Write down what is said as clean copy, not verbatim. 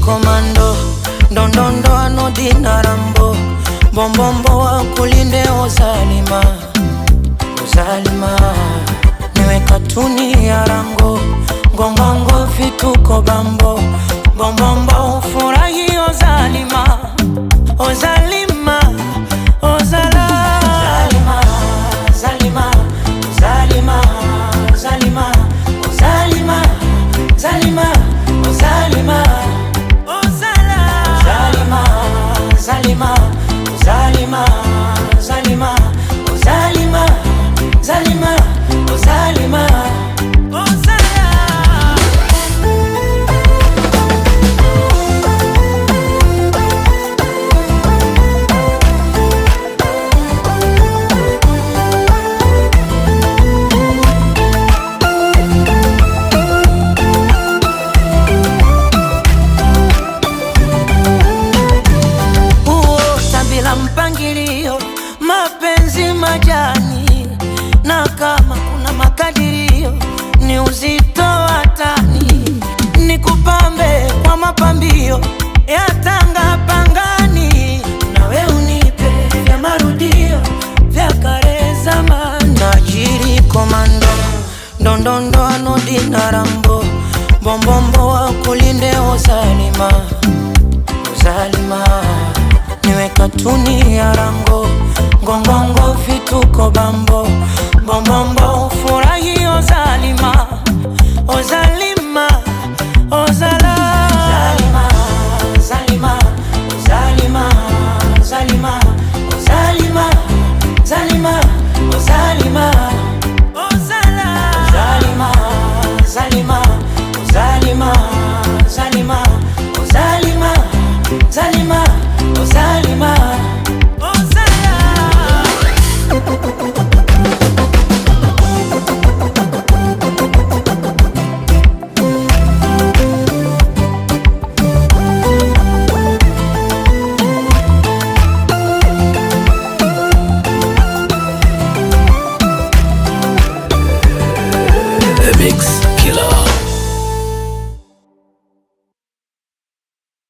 komando, ndondondo anodina rambo, bombombo wa kulinde ozalima, ozalima. Niwe katuni ya rango, ngongongo vituko bambo, bombombo ufurahi ozalima, ozalima, ozala. Zalima, zalima, zalima, zalima, zalima, zalima, ozala. Zalima, zalima, zalima, zalima, zalima, zalima, zalima, ozala. Mpangilio, mapenzi majani, na kama kuna makadirio ni uzito wa tani, nikupambe kwa mapambio ya tanga pangani, nawe unipe vya marudio vya kale zamani. Najiri komando, ndondondo anodina rambo, bombombo wa kulinde ozalima, ozalima. Niwe katuni ya rango, ngongongo vituko bambo, bombombo ufurahi ozalima, ozalima, ozala. Zalima, zalima, zalima, zalima, zalima, zalima, ozala. Zalima, zalima, zalima.